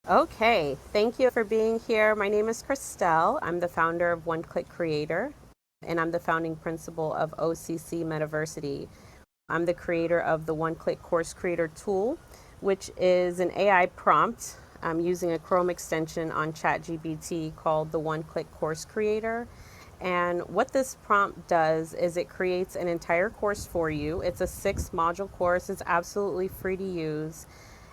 Okay, thank you for being here. My name is Christel. I'm the founder of One Click Creator, and I'm the founding principal of OCC Metaversity. I'm the creator of the One Click Course Creator tool, which is an AI prompt. I'm using a Chrome extension on ChatGPT called the One Click Course Creator. And what this prompt does is it creates an entire course for you. It's a 6 module course, it's absolutely free to use.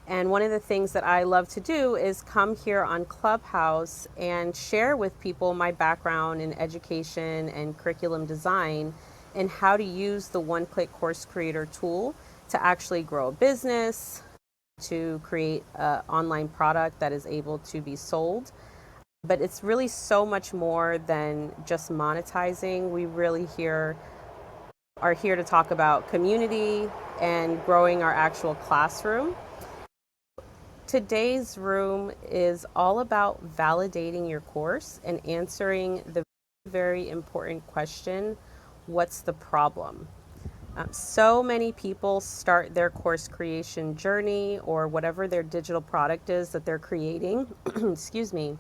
And one of the things that I love to do is come here on Clubhouse and share with people my background in education and curriculum design and how to use the One Click Course Creator tool to actually grow a business, to create an online product that is able to be sold. But it's really so much more than just monetizing. We really are here to talk about community and growing our actual classroom. Today's room is all about validating your course and answering the very important question, what's the problem? So many people start their course creation journey or whatever their digital product is that they're creating, excuse me,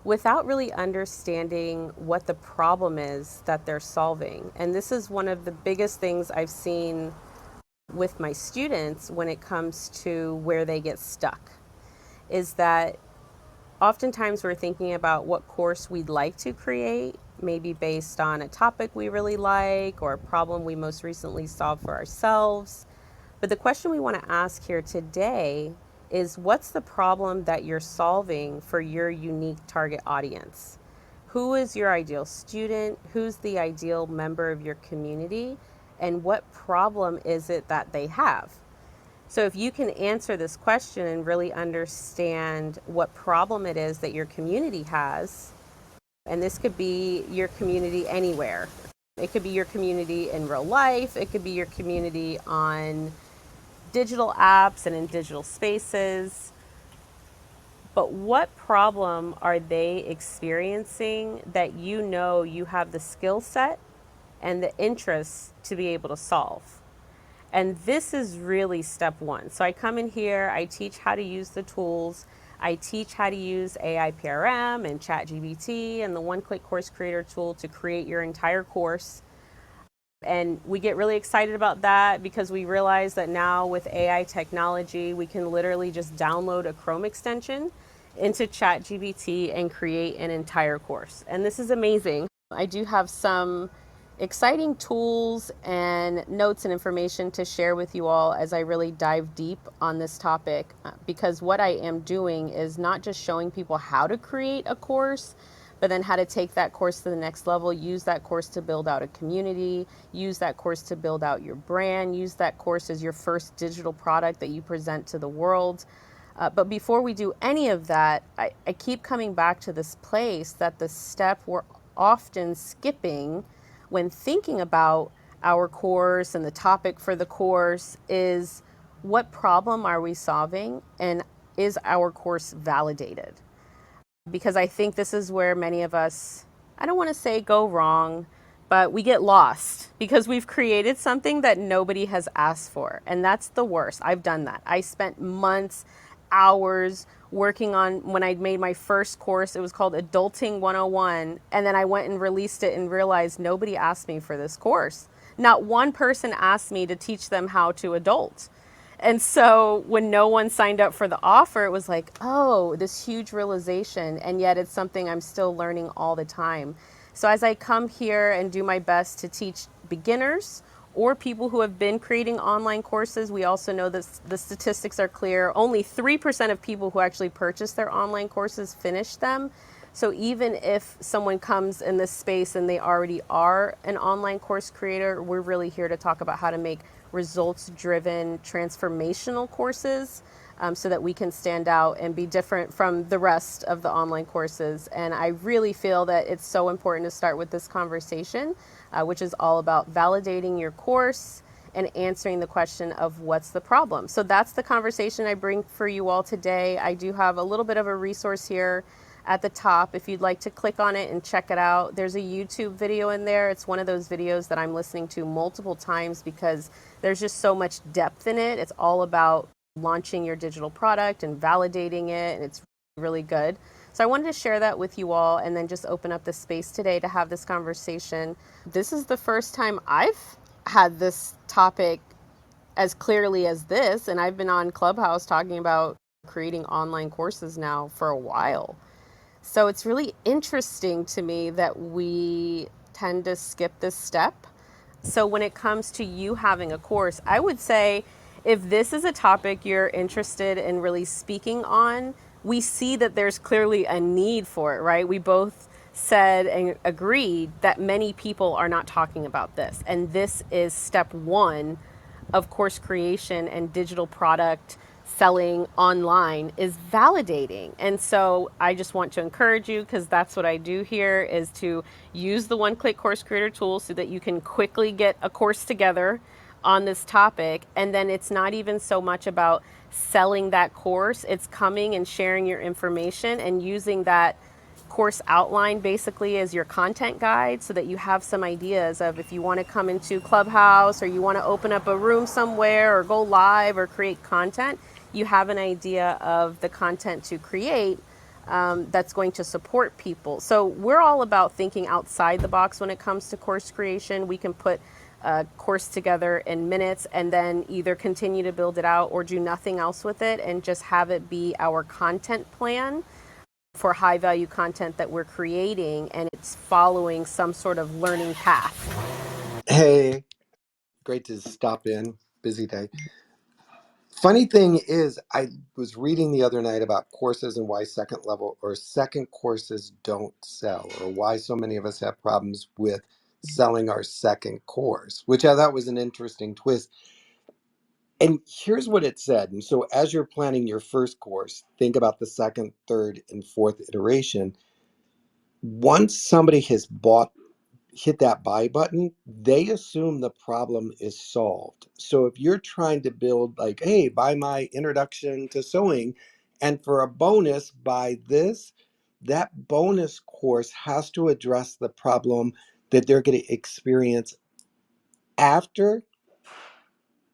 without really understanding what the problem is that they're solving. And this is one of the biggest things I've seen with my students when it comes to where they get stuck is that oftentimes we're thinking about what course we'd like to create, maybe based on a topic we really like or a problem we most recently solved for ourselves. But the question we want to ask here today is what's the problem that you're solving for your unique target audience? Who is your ideal student? Who's the ideal member of your community? And what problem is it that they have? So if you can answer this question and really understand what problem it is that your community has, and this could be your community anywhere. It could be your community in real life. It could be your community on digital apps and in digital spaces. But what problem are they experiencing that you know you have the skill set and the interest to be able to solve? And this is really step one. So I come in here, I teach how to use the tools. I teach how to use AI PRM and ChatGPT and the One Click Course Creator tool to create your entire course. And we get really excited about that because we realize that now with AI technology, we can literally just download a Chrome extension into ChatGPT and create an entire course. And this is amazing. I do have some exciting tools and notes and information to share with you all as I really dive deep on this topic, because what I am doing is not just showing people how to create a course, but then how to take that course to the next level, use that course to build out a community, use that course to build out your brand, use that course as your first digital product that you present to the world. But before we do any of that, I keep coming back to this place that the step we're often skipping when thinking about our course and the topic for the course is what problem are we solving and is our course validated? Because I think this is where many of us, I don't want to say go wrong, but we get lost because we've created something that nobody has asked for. And that's the worst. I've done that. I spent months, hours working on when I made my first course. It was called Adulting 101. And then I went and released it and realized nobody asked me for this course. Not one person asked me to teach them how to adult. And so when no one signed up for the offer, it was like, oh, this huge realization. And yet it's something I'm still learning all the time. So as I come here and do my best to teach beginners or people who have been creating online courses, we also know that the statistics are clear. Only 3% of people who actually purchase their online courses finish them. So even if someone comes in this space and they already are an online course creator, we're really here to talk about how to make results-driven transformational courses so that we can stand out and be different from the rest of the online courses. And I really feel that it's so important to start with this conversation, which is all about validating your course and answering the question of what's the problem. So that's the conversation I bring for you all today. I do have a little bit of a resource here at the top if you'd like to click on it and check it out. There's a YouTube video in there. It's one of those videos that I'm listening to multiple times because there's just so much depth in it. It's all about launching your digital product and validating it, and it's really good. So I wanted to share that with you all and then just open up the space today to have this conversation. This is the first time I've had this topic as clearly as this, and I've been on Clubhouse talking about creating online courses now for a while. So it's really interesting to me that we tend to skip this step. So when it comes to you having a course, I would say if this is a topic you're interested in really speaking on, we see that there's clearly a need for it, right? We both said and agreed that many people are not talking about this. And this is step one of course creation and digital product selling online is validating. And so I just want to encourage you, because that's what I do here, is to use the one-click course creator tool so that you can quickly get a course together on this topic. And then it's not even so much about selling that course, it's coming and sharing your information and using that course outline basically as your content guide so that you have some ideas of if you want to come into Clubhouse or you want to open up a room somewhere or go live or create content, you have an idea of the content to create that's going to support people. So we're all about thinking outside the box when it comes to course creation. We can put a course together in minutes and then either continue to build it out or do nothing else with it and just have it be our content plan for high value content that we're creating, and it's following some sort of learning path. Hey, great to stop in. Busy day. Funny thing is, I was reading the other night about courses and why second courses don't sell, or why so many of us have problems with selling our second course, which I thought was an interesting twist. And here's what it said. And so, as you're planning your first course, think about the second, third, and fourth iteration. Once somebody has hit that buy button, they assume the problem is solved. So if you're trying to build like, hey, buy my introduction to sewing, and for a bonus, buy this, that bonus course has to address the problem that they're going to experience after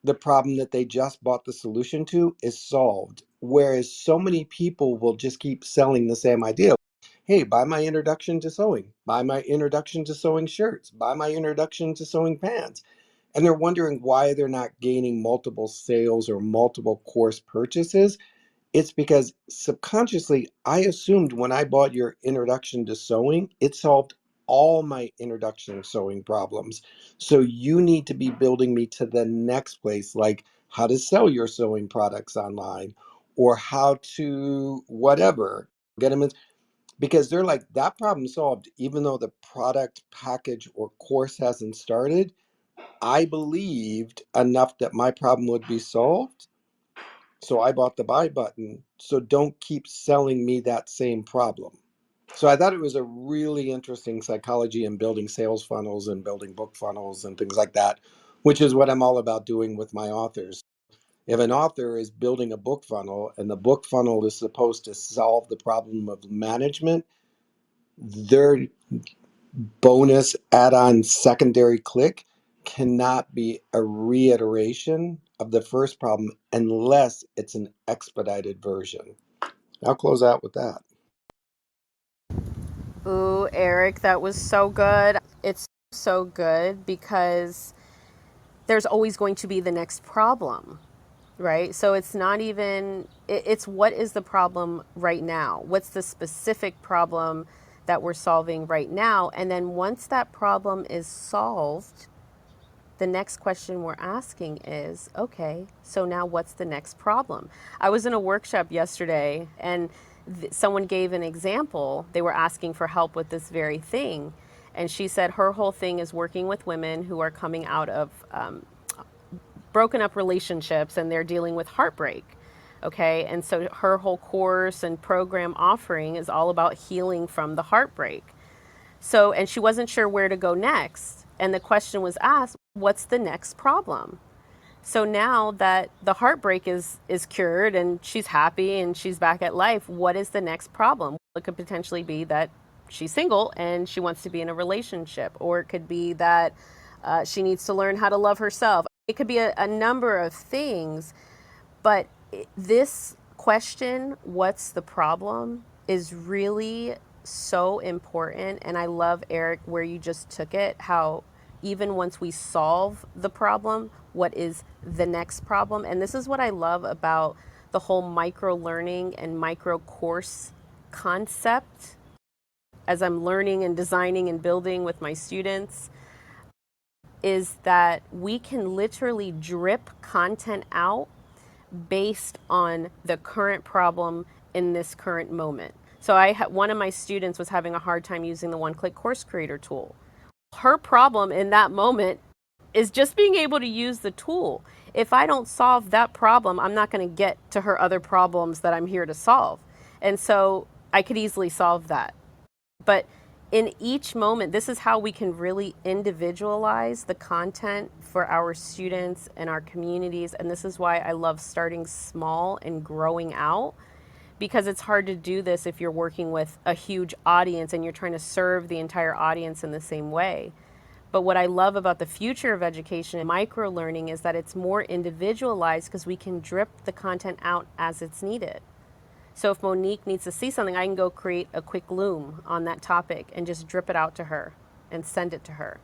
the problem that they just bought the solution to is solved. Whereas so many people will just keep selling the same idea. Hey, buy my introduction to sewing, buy my introduction to sewing shirts, buy my introduction to sewing pants. And they're wondering why they're not gaining multiple sales or multiple course purchases. It's because subconsciously, I assumed when I bought your introduction to sewing, it solved all my introduction to sewing problems. So you need to be building me to the next place, like how to sell your sewing products online or how to whatever, get them in. Because they're like, that problem solved, even though the product, package, or course hasn't started. I believed enough that my problem would be solved. So I bought the buy button. So don't keep selling me that same problem. So I thought it was a really interesting psychology in building sales funnels and building book funnels and things like that, which is what I'm all about doing with my authors. If an author is building a book funnel and the book funnel is supposed to solve the problem of management, their bonus add-on secondary click cannot be a reiteration of the first problem unless it's an expedited version. I'll close out with that. Ooh, Eric, that was so good. It's so good because there's always going to be the next problem, right? So it's not even, it's what is the problem right now? What's the specific problem that we're solving right now? And then once that problem is solved, the next question we're asking is, okay, so now what's the next problem? I was in a workshop yesterday and someone gave an example. They were asking for help with this very thing. And she said her whole thing is working with women who are coming out of broken up relationships and they're dealing with heartbreak. Okay. And so her whole course and program offering is all about healing from the heartbreak. So, and she wasn't sure where to go next. And the question was asked, what's the next problem? So now that the heartbreak is cured and she's happy and she's back at life, what is the next problem? It could potentially be that she's single and she wants to be in a relationship, or it could be that she needs to learn how to love herself. It could be a number of things, but This question, what's the problem, is really so important. And I love, Eric, where you just took it, how even once we solve the problem, what is the next problem? And this is what I love about the whole micro learning and micro course concept as I'm learning and designing and building with my students, is that we can literally drip content out based on the current problem in this current moment. So one of my students was having a hard time using the one-click course creator tool. Her problem in that moment is just being able to use the tool. If I don't solve that problem, I'm not going to get to her other problems that I'm here to solve. And so I could easily solve that. But in each moment, this is how we can really individualize the content for our students and our communities. And this is why I love starting small and growing out, because it's hard to do this if you're working with a huge audience and you're trying to serve the entire audience in the same way. But what I love about the future of education and micro learning is that it's more individualized because we can drip the content out as it's needed. So if Monique needs to see something, I can go create a quick loom on that topic and just drip it out to her and send it to her.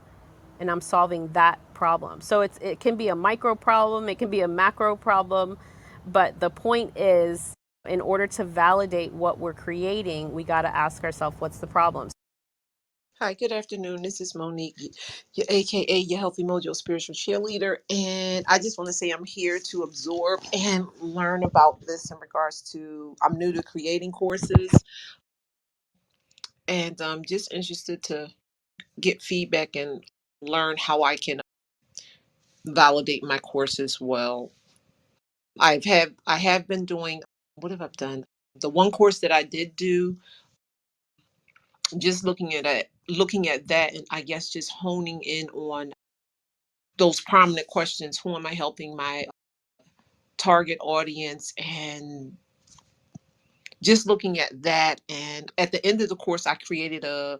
And I'm solving that problem. So it can be a micro problem, it can be a macro problem, but the point is, in order to validate what we're creating, we got to ask ourselves, what's the problem? Hi, good afternoon. This is Monique, your AKA your Healthy Mojo spiritual cheerleader. And I just want to say I'm here to absorb and learn about this in regards to, I'm new to creating courses, and I'm just interested to get feedback and learn how I can validate my courses well. I have been doing, what have I done? The one course that I did do, just looking at that, and I guess just honing in on those prominent questions. Who am I helping, my target audience, and just looking at that. And at the end of the course, I created a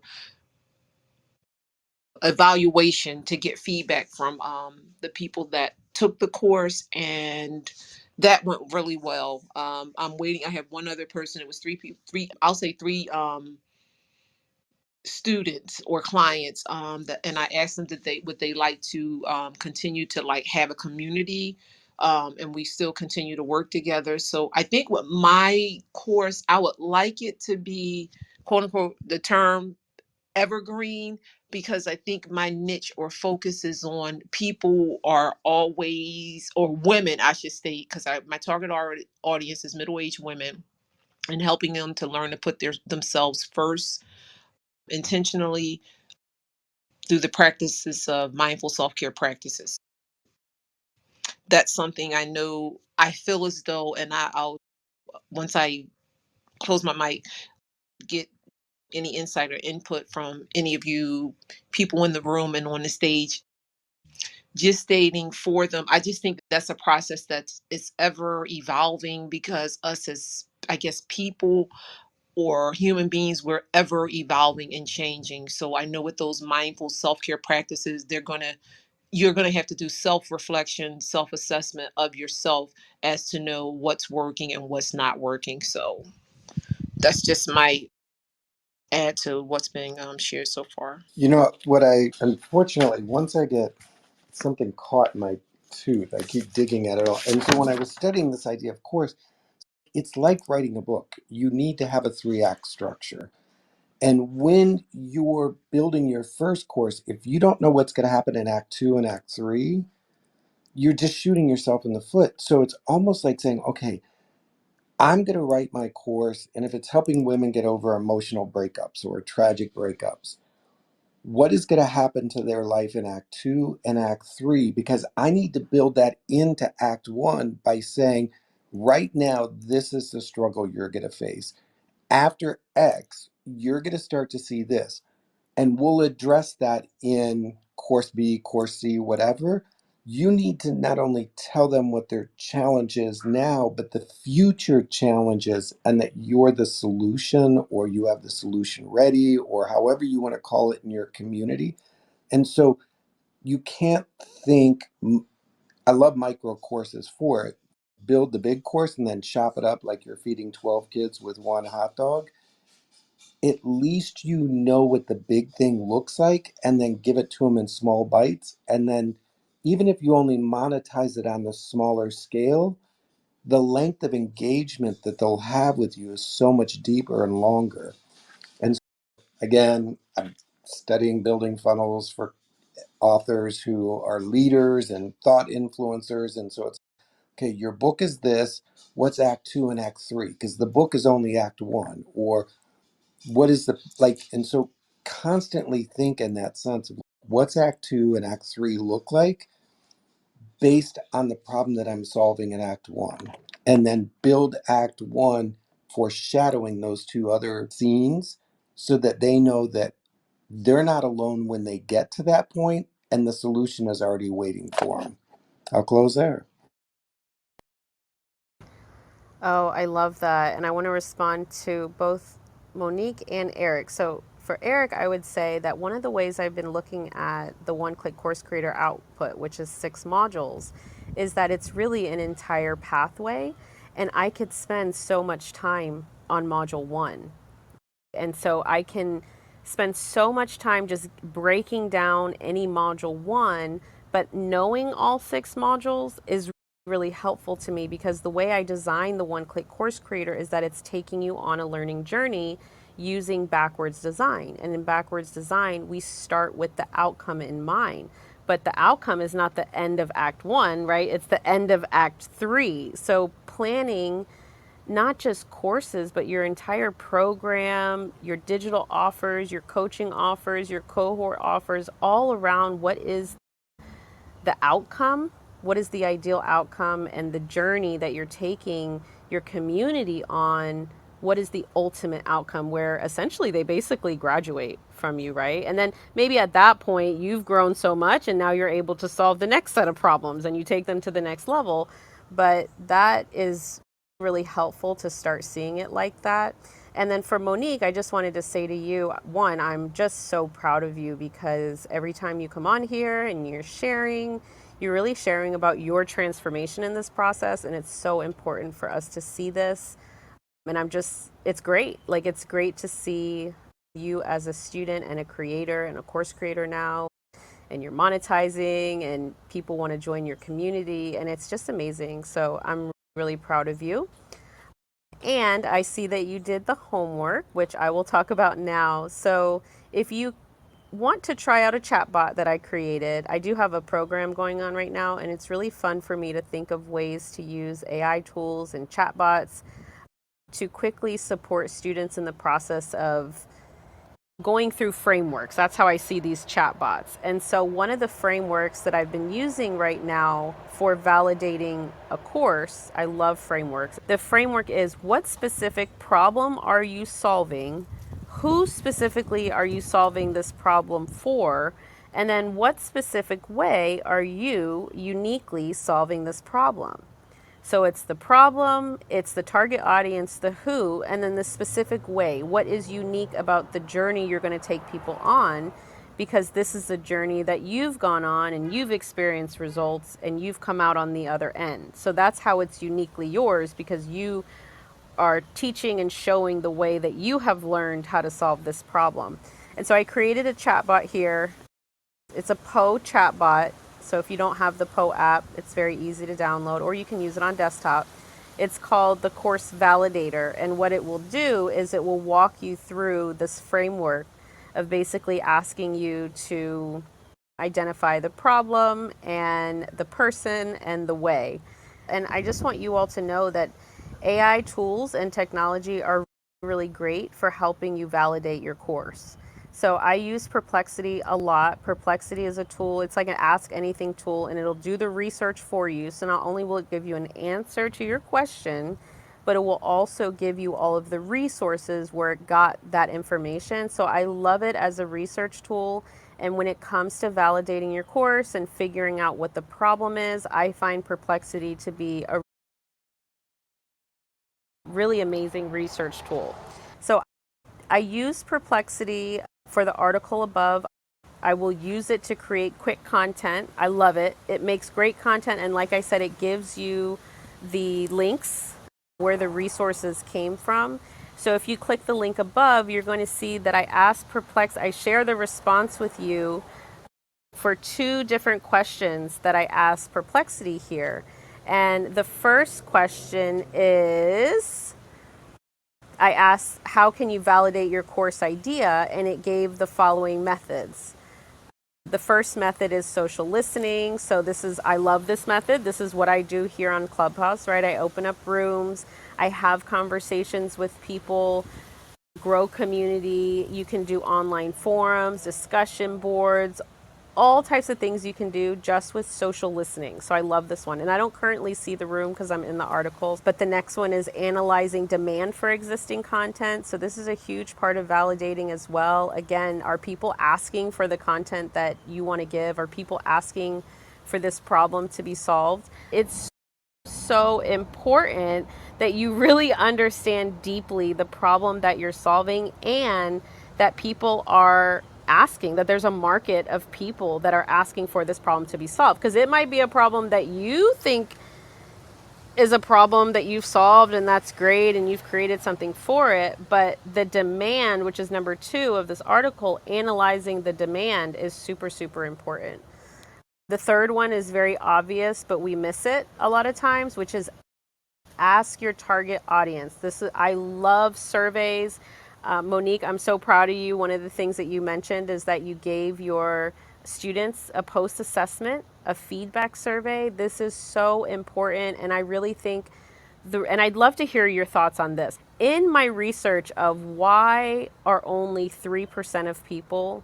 evaluation to get feedback from the people that took the course, and that went really well. I'm waiting. I have one other person. It was three people, three, I'll say three students or clients, that, and I asked them that they would they like to continue to like have a community, and we still continue to work together. So I think with my course, I would like it to be, quote unquote, the term evergreen, because I think my niche or focus is on people are always, or women I should say, because my target audience is middle-aged women, and helping them to learn to put themselves first intentionally through the practices of mindful self-care practices. That's something I know, I feel as though, and I'll, once I close my mic, get any insight or input from any of you people in the room and on the stage, just stating for them. I just think that's a process that's it's ever evolving, because us as, I guess, people or human beings, we're ever evolving and changing. So I know with those mindful self-care practices, you're going to have to do self-reflection, self-assessment of yourself as to know what's working and what's not working. So that's just my add to what's being shared so far. You know what, I unfortunately, once I get something caught in my tooth, I keep digging at it all. And so when I was studying this idea of course, it's like writing a book. You need to have a 3 act structure. And when you're building your first course, if you don't know what's going to happen in Act 2 and Act 3, you're just shooting yourself in the foot. So it's almost like saying, okay, I'm going to write my course, and if it's helping women get over emotional breakups or tragic breakups, what is going to happen to their life in Act 2 and Act 3? Because I need to build that into Act 1 by saying, right now, this is the struggle you're going to face. After X, you're going to start to see this. And we'll address that in course B, course C, whatever. You need to not only tell them what their challenge is now, but the future challenges, and that you're the solution, or you have the solution ready, or however you want to call it in your community. And so you can't think, I love micro courses for it, build the big course and then chop it up like you're feeding 12 kids with one hot dog, at least you know what the big thing looks like and then give it to them in small bites. And then even if you only monetize it on the smaller scale, the length of engagement that they'll have with you is so much deeper and longer. And so, again, I'm studying building funnels for authors who are leaders and thought influencers. And so it's okay, your book is this. What's act two and act three? Because the book is only act one. Or what is the like? And so constantly think in that sense of what's act two and act three look like based on the problem that I'm solving in act one. And then build act one foreshadowing those two other scenes so that they know that they're not alone when they get to that point and the solution is already waiting for them. I'll close there. Oh, I love that. And I want to respond to both Monique and Eric. So, for Eric, I would say that one of the ways I've been looking at the one click course creator output, which is 6 modules, is that it's really an entire pathway. And I could spend so much time on module one. And so I can spend so much time just breaking down any module one, but knowing all 6 modules is really helpful to me because the way I design the one click course creator is that it's taking you on a learning journey using backwards design. And in backwards design, we start with the outcome in mind. But the outcome is not the end of act one, right? It's the end of act three. So planning not just courses, but your entire program, your digital offers, your coaching offers, your cohort offers, all around what is the outcome, what is the ideal outcome, and the journey that you're taking your community on. What is the ultimate outcome where essentially they basically graduate from you, right? And then maybe at that point you've grown so much and now you're able to solve the next set of problems and you take them to the next level. But that is really helpful to start seeing it like that. And then for Monique, I just wanted to say to you, one, I'm just so proud of you because every time you come on here and you're really sharing about your transformation in this process. And it's so important for us to see this. And it's great. Like, it's great to see you as a student and a creator and a course creator now. And you're monetizing and people want to join your community. And it's just amazing. So I'm really proud of you. And I see that you did the homework, which I will talk about now. So if you want to try out a chatbot that I created, I do have a program going on right now, and it's really fun for me to think of ways to use AI tools and chatbots to quickly support students in the process of going through frameworks. That's how I see these chatbots. And so one of the frameworks that I've been using right now for validating a course, I love frameworks. The framework is, what specific problem are you solving? Who specifically are you solving this problem for? And then what specific way are you uniquely solving this problem? So it's the problem, it's the target audience, the who, and then the specific way. What is unique about the journey you're going to take people on? Because this is a journey that you've gone on and you've experienced results and you've come out on the other end. So that's how it's uniquely yours, because you are teaching and showing the way that you have learned how to solve this problem. And so I created a chatbot here. It's a Poe chatbot. So if you don't have the Poe app, it's very easy to download, or you can use it on desktop. It's called the Course Validator. And what it will do is it will walk you through this framework of basically asking you to identify the problem and the person and the way. And I just want you all to know that AI tools and technology are really great for helping you validate your course. So I use Perplexity a lot. Perplexity is a tool, it's like an ask anything tool, and it'll do the research for you. So not only will it give you an answer to your question, but it will also give you all of the resources where it got that information. So I love it as a research tool. And when it comes to validating your course and figuring out what the problem is, I find Perplexity to be a really amazing research tool. So I use Perplexity for the article above. I will use it to create quick content. I love it. It makes great content. And like I said, it gives you the links where the resources came from. So if you click the link above, you're going to see that I share the response with you for two different questions that I asked Perplexity here. And the first question is, I asked, how can you validate your course idea? And it gave the following methods. The first method is social listening. So I love this method. This is what I do here on Clubhouse, right? I open up rooms, I have conversations with people, grow community. You can do online forums, discussion boards, all types of things you can do just with social listening. So I love this one. And I don't currently see the room because I'm in the articles. But the next one is analyzing demand for existing content. So this is a huge part of validating as well. Again, are people asking for the content that you want to give? Are people asking for this problem to be solved? It's so important that you really understand deeply the problem that you're solving, and that people are asking, that there's a market of people that are asking for this problem to be solved. Because it might be a problem that you think is a problem that you've solved, and that's great, and you've created something for it. But the demand, which is number two of this article, analyzing the demand, is super, super important. The third one is very obvious, but we miss it a lot of times, which is ask your target audience. I love surveys. Monique, I'm so proud of you. One of the things that you mentioned is that you gave your students a post assessment, a feedback survey. This is so important, and I really think and I'd love to hear your thoughts on this. In my research of why are only 3% of people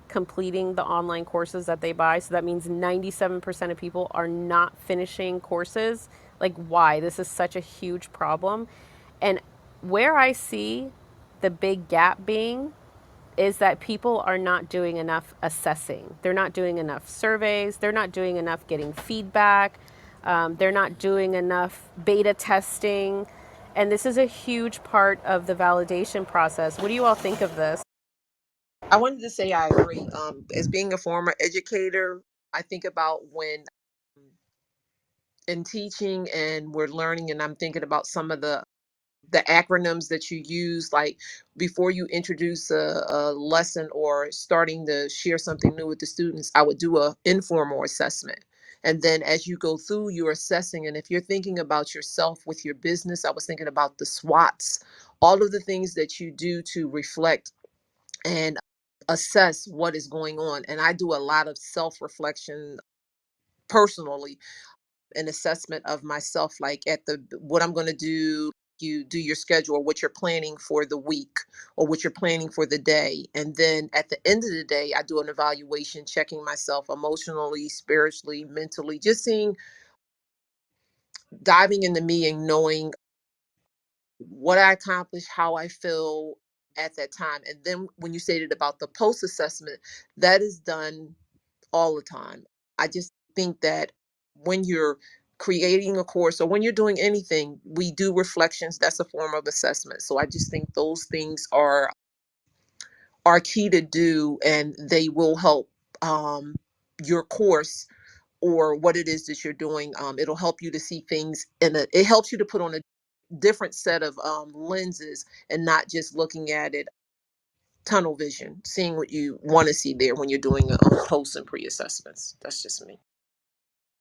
completing the online courses that they buy. So that means 97% of people are not finishing courses. Like, why? This is such a huge problem. And where I see the big gap being is that people are not doing enough assessing. They're not doing enough surveys. They're not doing enough getting feedback. They're not doing enough beta testing. And this is a huge part of the validation process. What do you all think of this? I wanted to say I agree. As being a former educator, I think about when in teaching and we're learning, and I'm thinking about some of the acronyms that you use, like before you introduce a lesson or starting to share something new with the students, I would do a informal assessment. And then as you go through, you're assessing. And if you're thinking about yourself with your business, I was thinking about the SWOTs, all of the things that you do to reflect and assess what is going on. And I do a lot of self reflection personally, an assessment of myself, like at the what I'm going to do. You do your schedule, or what you're planning for the week, or what you're planning for the day. And then at the end of the day, I do an evaluation, checking myself emotionally, spiritually, mentally, just seeing, diving into me and knowing what I accomplished, how I feel at that time. And then when you stated about the post assessment, that is done all the time. I just think that when you're creating a course or when you're doing anything, we do reflections. That's a form of assessment. So I just think those things are key to do, and they will help your course or what it is that you're doing. It'll help you to see things it helps you to put on a different set of lenses, and not just looking at it tunnel vision, seeing what you want to see there when you're doing post and pre-assessments. That's just me.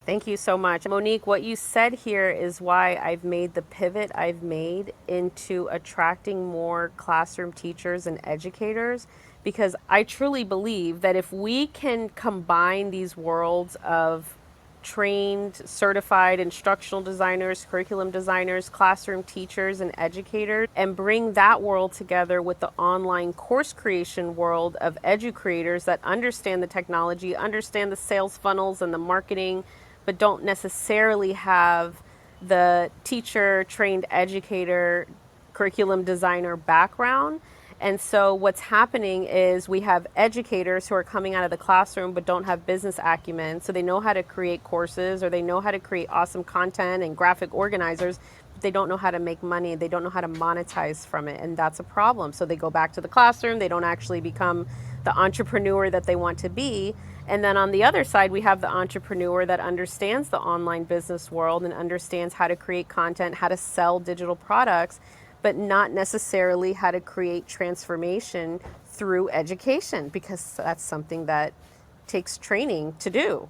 Thank you so much. Monique, what you said here is why I've made the pivot I've made into attracting more classroom teachers and educators, because I truly believe that if we can combine these worlds of trained, certified instructional designers, curriculum designers, classroom teachers, and educators, and bring that world together with the online course creation world of educators that understand the technology, understand the sales funnels and the marketing, but don't necessarily have the teacher, trained educator, curriculum designer background. And so what's happening is we have educators who are coming out of the classroom but don't have business acumen. So they know how to create courses, or they know how to create awesome content and graphic organizers, but they don't know how to make money. They don't know how to monetize from it. And that's a problem. So they go back to the classroom. They don't actually become the entrepreneur that they want to be. And then on the other side, we have the entrepreneur that understands the online business world and understands how to create content, how to sell digital products, but not necessarily how to create transformation through education, because that's something that takes training to do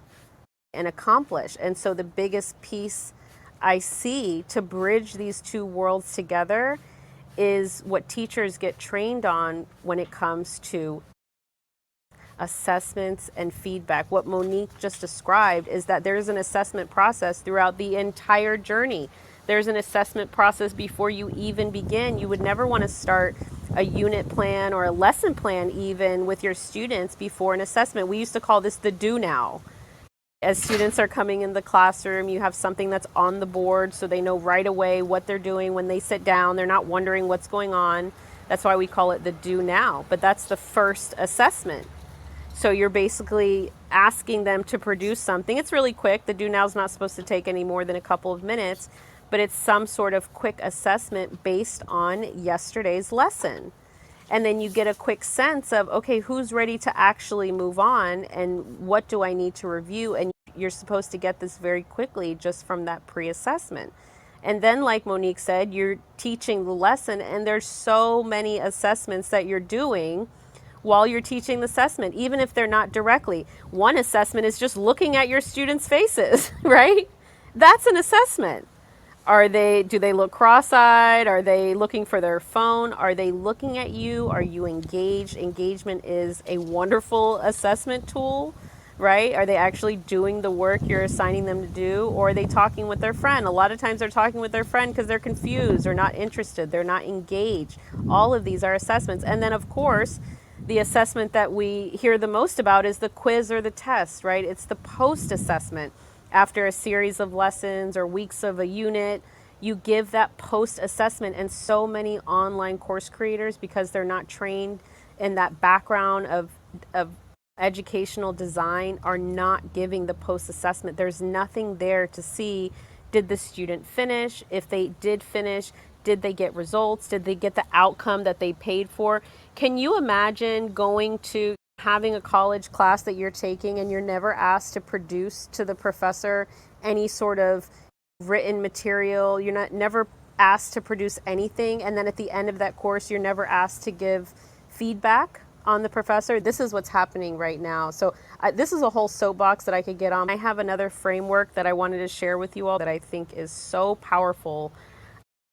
and accomplish. And so the biggest piece I see to bridge these two worlds together is what teachers get trained on when it comes to assessments and feedback. What Monique just described is that there's an assessment process throughout the entire journey. There's an assessment process before you even begin. You would never want to start a unit plan or a lesson plan even with your students before an assessment. We used to call this the do now. As students are coming in the classroom, you have something that's on the board so they know right away what they're doing when they sit down. They're not wondering what's going on. That's why we call it the do now. But that's the first assessment. So you're basically asking them to produce something. It's really quick. The do now is not supposed to take any more than a couple of minutes, but it's some sort of quick assessment based on yesterday's lesson. And then you get a quick sense of, okay, who's ready to actually move on and what do I need to review? And you're supposed to get this very quickly just from that pre-assessment. And then, like Monique said, you're teaching the lesson, and there's so many assessments that you're doing while you're teaching the assessment, even if they're not directly. One assessment is just looking at your students' faces, right? That's an assessment. Do they look cross-eyed? Are they looking for their phone? Are they looking at you? Are you engaged? Engagement is a wonderful assessment tool, right? Are they actually doing the work you're assigning them to do? Or are they talking with their friend? A lot of times they're talking with their friend because they're confused or not interested. They're not engaged. All of these are assessments. And then, of course, the assessment that we hear the most about is the quiz or the test, right? It's the post-assessment. After a series of lessons or weeks of a unit, you give that post-assessment. And so many online course creators, because they're not trained in that background of educational design, are not giving the post-assessment. There's nothing there to see, did the student finish? If they did finish, did they get results? Did they get the outcome that they paid for? Can you imagine going to having a college class that you're taking and you're never asked to produce to the professor any sort of written material? You're not never asked to produce anything, and then at the end of that course you're never asked to give feedback on the professor. This is what's happening right now. So this is a whole soapbox that I could get on. I have another framework that I wanted to share with you all that I think is so powerful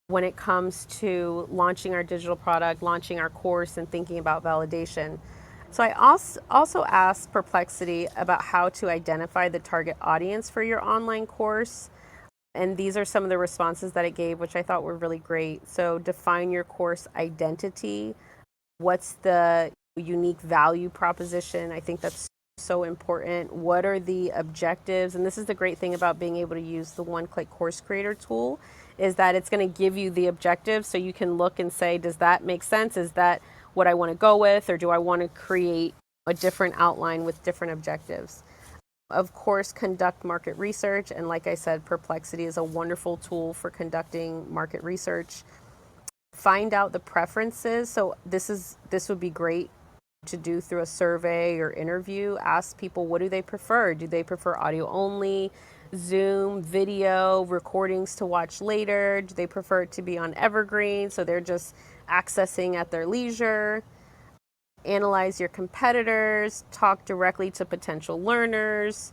when it comes to launching our digital product, launching our course, and thinking about validation. So I also asked Perplexity about how to identify the target audience for your online course. And these are some of the responses that it gave, which I thought were really great. So define your course identity. What's the unique value proposition? I think that's so important. What are the objectives? And this is the great thing about being able to use the one-click course creator tool, is that it's going to give you the objectives so you can look and say, does that make sense? Is that what I want to go with, or do I want to create a different outline with different objectives? Of course, conduct market research. And like I said, Perplexity is a wonderful tool for conducting market research. Find out the preferences. So this would be great to do through a survey or interview. Ask people, what do they prefer? Do they prefer audio only, Zoom, video, recordings to watch later? Do they prefer it to be on evergreen, so they're just accessing at their leisure? Analyze your competitors, talk directly to potential learners.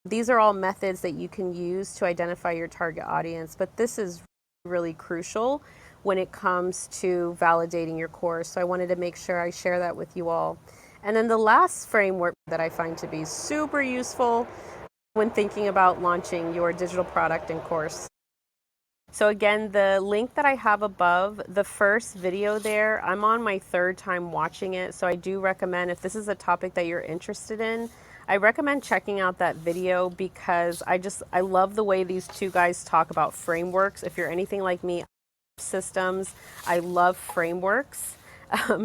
These are all methods that you can use to identify your target audience, but this is really crucial when it comes to validating your course. So I wanted to make sure I share that with you all. And then the last framework that I find to be super useful when thinking about launching your digital product and course. So again, the link that I have above, the first video there, I'm on my third time watching it. So I do recommend, if this is a topic that you're interested in, I recommend checking out that video, because I love the way these two guys talk about frameworks. If you're anything like me, systems, I love frameworks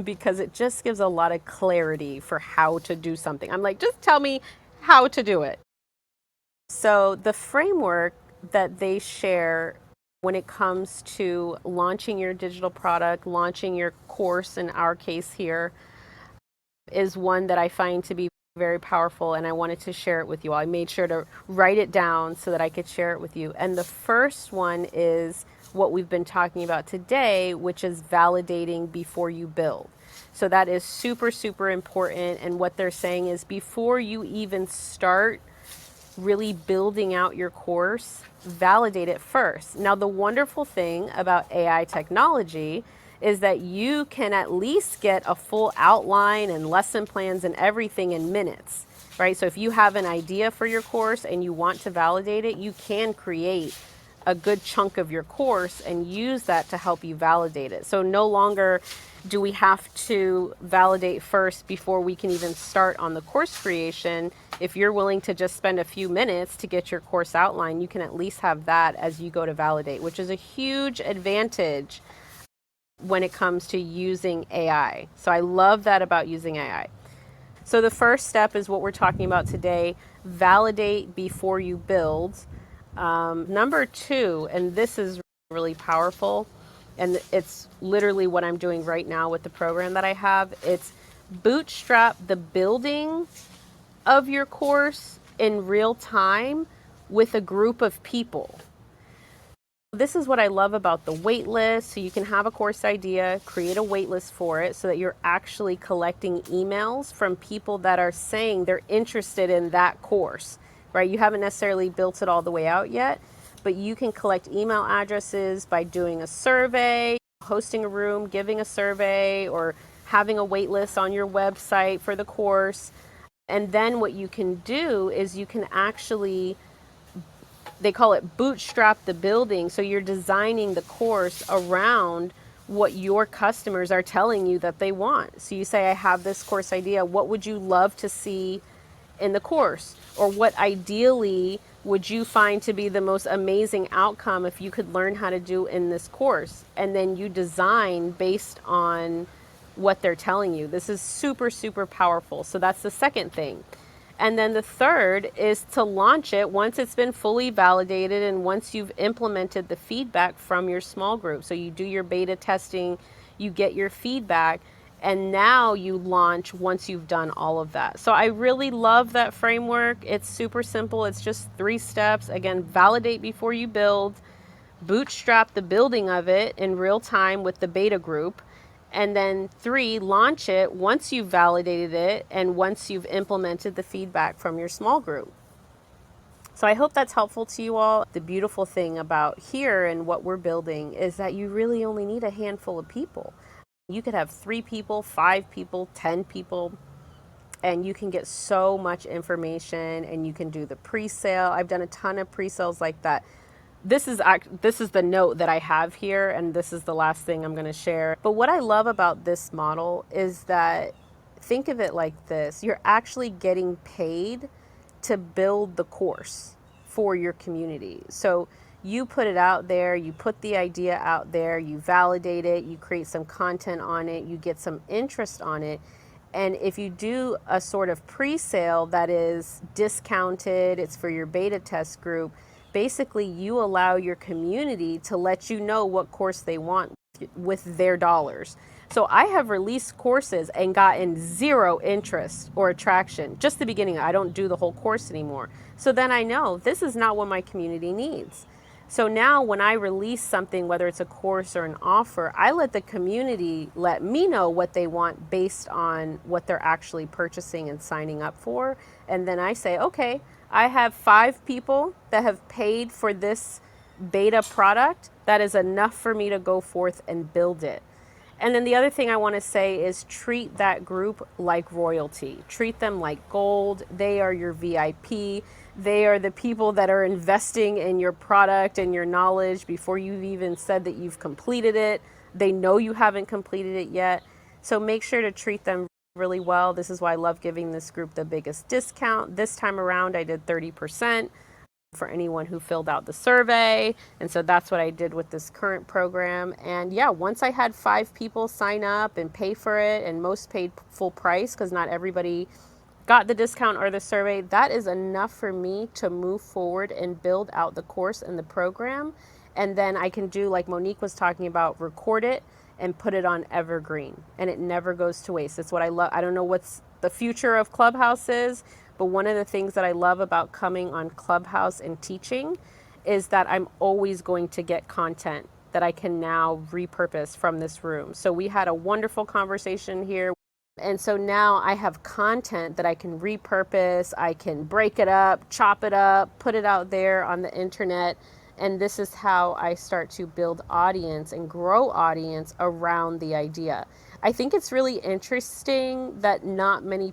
because it just gives a lot of clarity for how to do something. I'm like, just tell me how to do it. So the framework that they share when it comes to launching your digital product, launching your course, in our case here, is one that I find to be very powerful, and I wanted to share it with you all. I made sure to write it down so that I could share it with you. And the first one is what we've been talking about today, which is validating before you build. So that is super, super important. And what they're saying is before you even start really building out your course, validate it first. Now, the wonderful thing about AI technology is that you can at least get a full outline and lesson plans and everything in minutes, right? So if you have an idea for your course and you want to validate it, you can create a good chunk of your course and use that to help you validate it. So no longer do we have to validate first before we can even start on the course creation. If you're willing to just spend a few minutes to get your course outline, you can at least have that as you go to validate, which is a huge advantage when it comes to using AI. So I love that about using AI. So the first step is what we're talking about today, validate before you build. Number two, and this is really powerful, and it's literally what I'm doing right now with the program that I have, it's bootstrap the building of your course in real time with a group of people. This is what I love about the wait list. So you can have a course idea, create a wait list for it so that you're actually collecting emails from people that are saying they're interested in that course, right? You haven't necessarily built it all the way out yet, but you can collect email addresses by doing a survey, hosting a room, giving a survey, or having a wait list on your website for the course. And then what you can do is you can actually, they call it bootstrap the building. So you're designing the course around what your customers are telling you that they want. So you say, I have this course idea. What would you love to see in the course? Or what ideally would you find to be the most amazing outcome if you could learn how to do in this course? And then you design based on what they're telling you. This is super, super powerful. So that's the second thing. And then the third is to launch it once it's been fully validated and once you've implemented the feedback from your small group. So you do your beta testing, you get your feedback, and now you launch once you've done all of that. So I really love that framework. It's super simple. It's just 3 steps. Again, validate before you build, bootstrap the building of it in real time with the beta group, and then 3, launch it once you've validated it and once you've implemented the feedback from your small group. So I hope that's helpful to you all. The beautiful thing about here and what we're building is that you really only need a handful of people. You could have 3 people, 5 people, 10 people, and you can get so much information and you can do the pre-sale. I've done a ton of pre-sales like that. This is the note that I have here, and this is the last thing I'm going to share. But what I love about this model is that, think of it like this: you're actually getting paid to build the course for your community. So you put it out there, you put the idea out there, you validate it, you create some content on it, you get some interest on it. And if you do a sort of pre-sale that is discounted, it's for your beta test group, basically you allow your community to let you know what course they want with their dollars. So I have released courses and gotten 0 interest or attraction. Just the beginning, I don't do the whole course anymore. So then I know this is not what my community needs. So now when I release something, whether it's a course or an offer, I let the community let me know what they want based on what they're actually purchasing and signing up for. And then I say, okay, I have 5 people that have paid for this beta product. That is enough for me to go forth and build it. And then the other thing I want to say is treat that group like royalty. Treat them like gold. They are your VIP. They are the people that are investing in your product and your knowledge before you've even said that you've completed it. They know you haven't completed it yet. So make sure to treat them really well. This is why I love giving this group the biggest discount. This time around, I did 30% for anyone who filled out the survey. And so that's what I did with this current program. And yeah, once I had 5 people sign up and pay for it, and most paid full price because not everybody got the discount or the survey, that is enough for me to move forward and build out the course and the program. And then I can do, like Monique was talking about, record it and put it on evergreen, and it never goes to waste. It's what I love. I don't know what's the future of Clubhouse is, but one of the things that I love about coming on Clubhouse and teaching is that I'm always going to get content that I can now repurpose from this room. So we had a wonderful conversation here. And so now I have content that I can repurpose, I can break it up, chop it up, put it out there on the internet. And this is how I start to build audience and grow audience around the idea. I think it's really interesting that not many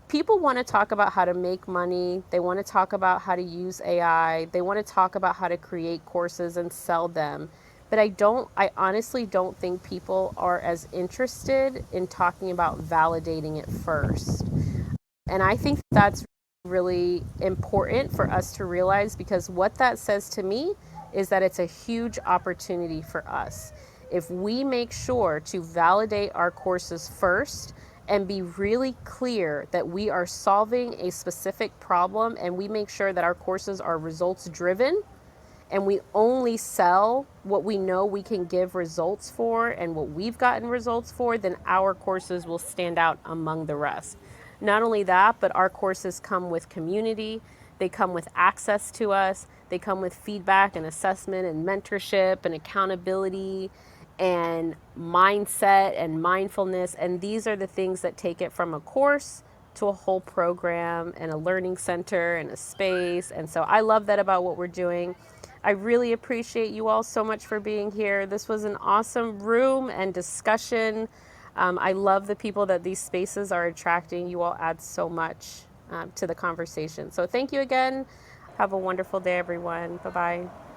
people want to talk about how to make money. They want to talk about how to use AI. They want to talk about how to create courses and sell them. But I honestly don't think people are as interested in talking about validating it first. And I think that's really important for us to realize, because what that says to me is that it's a huge opportunity for us. If we make sure to validate our courses first and be really clear that we are solving a specific problem, and we make sure that our courses are results driven, and we only sell what we know we can give results for and what we've gotten results for, then our courses will stand out among the rest. Not only that, but our courses come with community, they come with access to us, they come with feedback and assessment and mentorship and accountability and mindset and mindfulness. And these are the things that take it from a course to a whole program and a learning center and a space. And so I love that about what we're doing. I really appreciate you all so much for being here. This was an awesome room and discussion. I love the people that these spaces are attracting. You all add so much to the conversation. So thank you again. Have a wonderful day, everyone. Bye bye.